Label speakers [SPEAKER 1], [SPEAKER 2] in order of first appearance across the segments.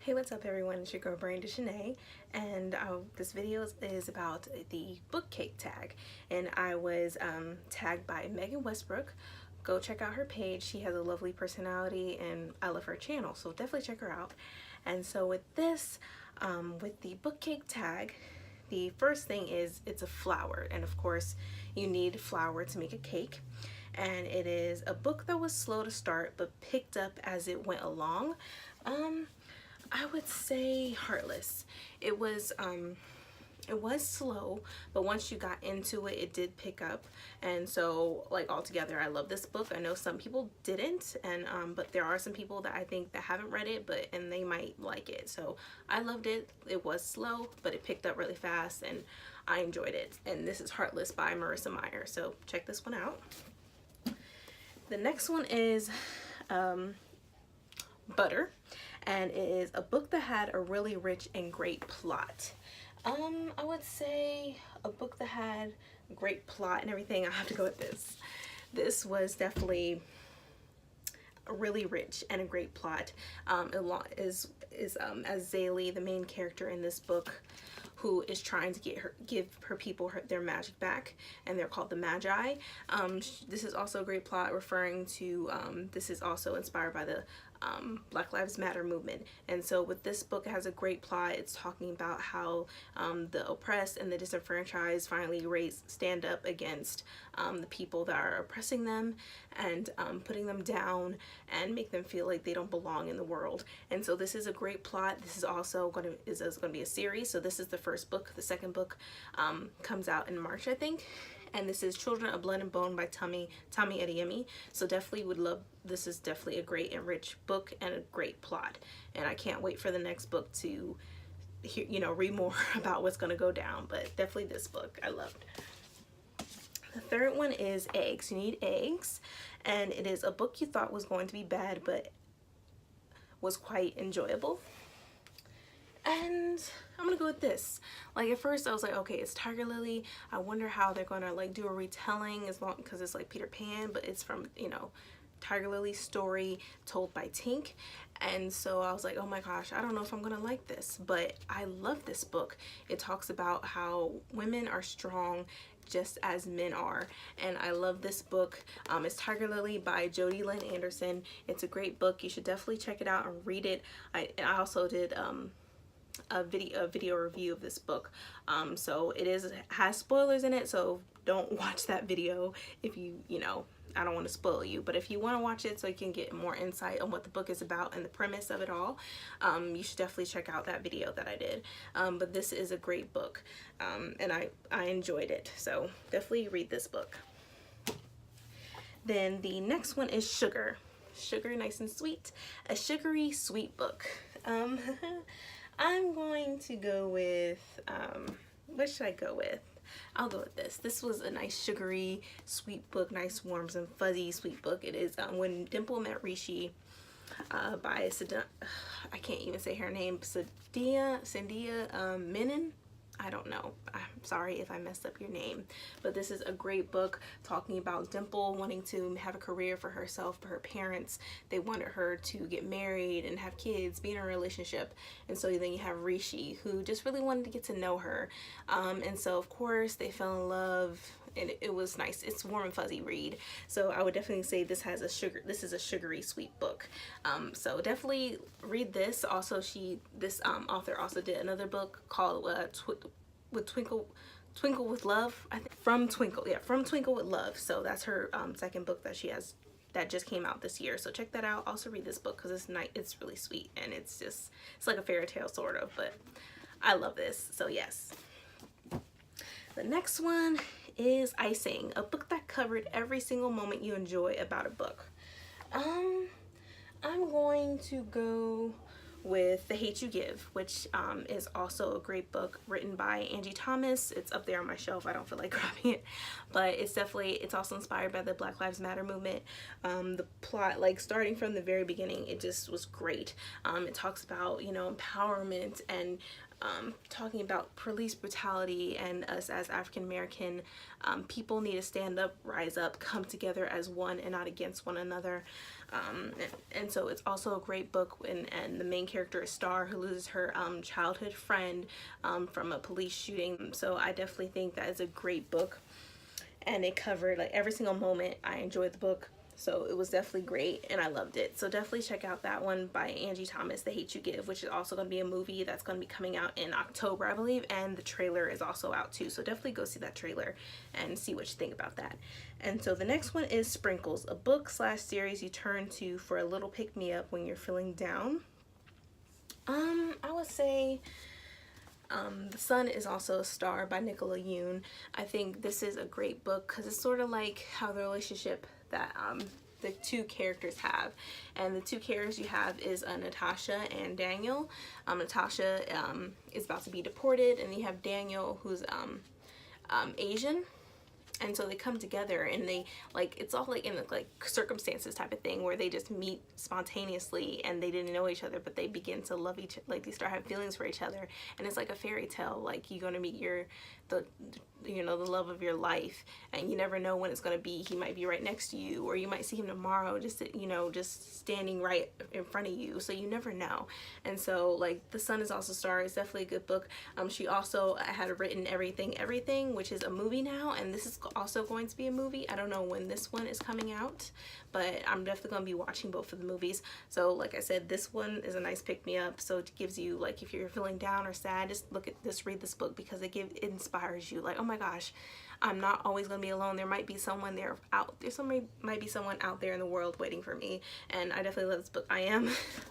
[SPEAKER 1] Hey, what's up everyone? It's your girl Brandon Shanae, and this video is about the book cake tag, and I was tagged by Westbrook. Go check out her page. She has a lovely personality and I love her channel, so definitely check her out. And so with this, with the book cake tag, the first thing is it's a flower, and of course you need flour to make a cake. And it is a book that was slow to start but picked up as it went along. I would say Heartless. It was slow, but once you got into it, it did pick up. And so, like, altogether, I love this book. I know some people didn't, and but there are some people that I think that haven't read it, and they might like it. So I loved it. It was slow, but it picked up really fast, and I enjoyed it. And this is Heartless by Marissa Meyer. So check this one out. The next one is Butter, and it is a book that had a really rich and great plot. I would say a book that had great plot and everything. I have to go with this. This was definitely really rich and a great plot. Azalea, the main character in this book, who is trying to give her people their magic back, and they're called the Magi. This is also a great plot referring to, this is also inspired by the Black Lives Matter movement. And so with this book, it has a great plot. It's talking about how the oppressed and the disenfranchised finally stand up against the people that are oppressing them and putting them down and make them feel like they don't belong in the world. And so this is a great plot. This is also going to be a series. So this is the first book. The second book comes out in March, I think. And this is Children of Blood and Bone by Tomi Adeyemi. So definitely would love, this is definitely a great and rich book and a great plot. And I can't wait for the next book to hear, read more about what's going to go down. But definitely this book I loved. The third one is Eggs. You Need Eggs. And it is a book you thought was going to be bad, but was quite enjoyable. And I'm gonna go with this. Like, at first I was like, okay, it's Tiger Lily. I wonder how they're gonna like do a retelling, as long because it's like Peter Pan, but it's from, Tiger Lily's story told by Tink. And so I was like, oh my gosh, I don't know if I'm gonna like this, but I love this book. It talks about how women are strong just as men are, and I love this book. It's Tiger Lily by Jodi Lynn Anderson. It's a great book. You should definitely check it out and read it. I also did a video review of this book, so it has spoilers in it, so don't watch that video if I don't want to spoil you. But if you want to watch it so you can get more insight on what the book is about and the premise of it all, you should definitely check out that video that I did. But this is a great book, and I enjoyed it, so definitely read this book. Then the next one is Sugar, Nice and Sweet, a sugary sweet book. I'm going to go with, what should I go with? I'll go with this. This was a nice sugary sweet book, nice warm and fuzzy sweet book. It is When Dimple Met Rishi by I can't even say her name, Sandia Menon. I don't know. I'm sorry if I messed up your name, but this is a great book talking about Dimple wanting to have a career for herself, but her parents, they wanted her to get married and have kids, be in a relationship. And so then you have Rishi, who just really wanted to get to know her. And so of course they fell in love, and it was nice. It's warm and fuzzy read. So I would definitely say this is a sugary sweet book. So definitely read this. Also, this author also did another book called Twinkle with Love. I think From Twinkle with Love. So that's her second book that she has that just came out this year. So check that out. Also read this book because it's really sweet, and it's like a fairy tale sort of, but I love this. So yes. The next one is Icing, a book that covered every single moment you enjoy about a book. I'm going to go with The Hate You Give, which is also a great book written by Angie Thomas. It's up there on my shelf. I don't feel like grabbing it, but it's also inspired by the Black Lives Matter movement. The plot, like starting from the very beginning, it just was great. It talks about, empowerment and talking about police brutality, and us as African American people need to stand up, rise up, come together as one and not against one another. And so it's also a great book, and the main character is Star, who loses her childhood friend from a police shooting. So I definitely think that is a great book, and it covered like every single moment. I enjoyed the book, so it was definitely great and I loved it. So definitely check out that one by Angie Thomas, The Hate U Give, which is also going to be a movie that's going to be coming out in October, I believe, and the trailer is also out too. So definitely go see that trailer and see what you think about that. And so the next one is Sprinkles, a book slash series you turn to for a little pick-me-up when you're feeling down. I would say The Sun is Also a Star by Nicola Yoon. I think this is a great book because it's sort of like how the relationship that the two characters have, and the two characters you have is Natasha and Daniel. Natasha is about to be deported, and you have Daniel, who's Asian. And so they come together, and they like, it's all like in like circumstances type of thing where they just meet spontaneously and they didn't know each other, but they begin to love each, like they start having feelings for each other, and it's like a fairy tale. Like you're gonna meet the love of your life, and you never know when it's gonna be. He might be right next to you, or you might see him tomorrow, just just standing right in front of you. So you never know. And so like The Sun Is Also a Star is definitely a good book. She also had written Everything, which is a movie now, and this is also going to be a movie. I don't know when this one is coming out, but I'm definitely going to be watching both of the movies. So like I said, this one is a nice pick-me-up. So it gives you, like, if you're feeling down or sad, just look at this, read this book, because it inspires you. Like, oh my gosh, I'm not always going to be alone. There might be someone might be someone out there in the world waiting for me. And I definitely love this book. I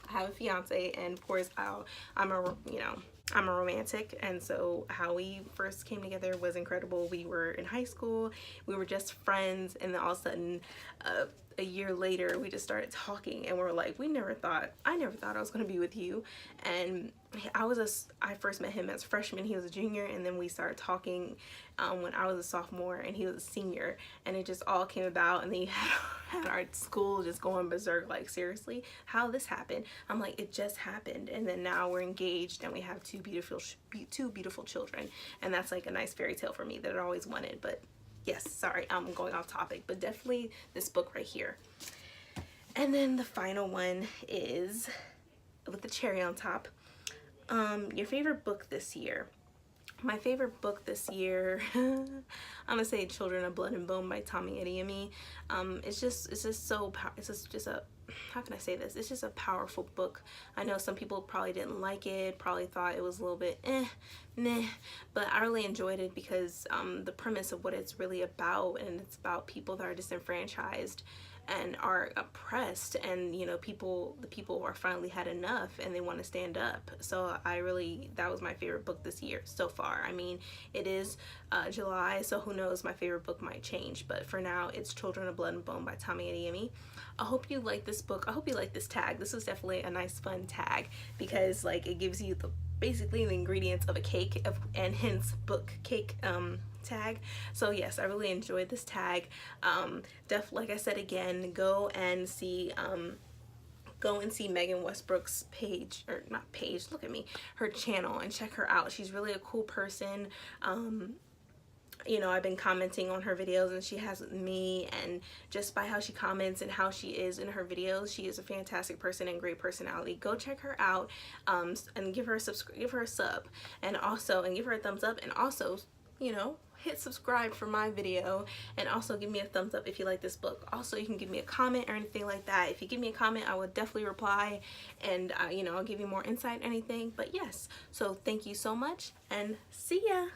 [SPEAKER 1] have a fiance, and of course I'm a romantic, and so how we first came together was incredible. We were in high school, we were just friends, and then all of a sudden a year later we just started talking, and we're like, I never thought I was going to be with you. And I first met him as a freshman, he was a junior, and then we started talking when I was a sophomore and he was a senior, and it just all came about. And then you had our school just going berserk, like, seriously, how this happened? I'm like, it just happened. And then now we're engaged, and we have two beautiful children, and that's like a nice fairy tale for me that I always wanted. But yes, sorry, I'm going off topic, but definitely this book right here. And then the final one is, with the cherry on top, your favorite book this year. My favorite book this year, I'm gonna say Children of Blood and Bone by Tommy Adeyemi. It's just a, how can I say this? It's just a powerful book. I know some people probably didn't like it, probably thought it was a little bit meh, but I really enjoyed it because the premise of what it's really about, and it's about people that are disenfranchised and are oppressed, and the people are finally had enough and they want to stand up. So that was my favorite book this year so far. I mean, it is July, so who knows, my favorite book might change, but for now it's Children of Blood and Bone by Tommy Adeyemi. I hope you like this book. I hope you like this tag. This was definitely a nice fun tag because like it gives you basically the ingredients of a cake, and hence book cake tag. So yes, I really enjoyed this tag. Like I said again, go and see Megan Westbrook's page, or not page, look at me, her channel, and check her out. She's really a cool person. I've been commenting on her videos, and she has with me, and just by how she comments and how she is in her videos, she is a fantastic person and great personality. Go check her out, and give her a sub, and give her a thumbs up, and also, hit subscribe for my video, and also give me a thumbs up if you like this book. Also, you can give me a comment or anything like that. If you give me a comment, I will definitely reply, and I'll give you more insight, anything. But yes, so thank you so much, and see ya.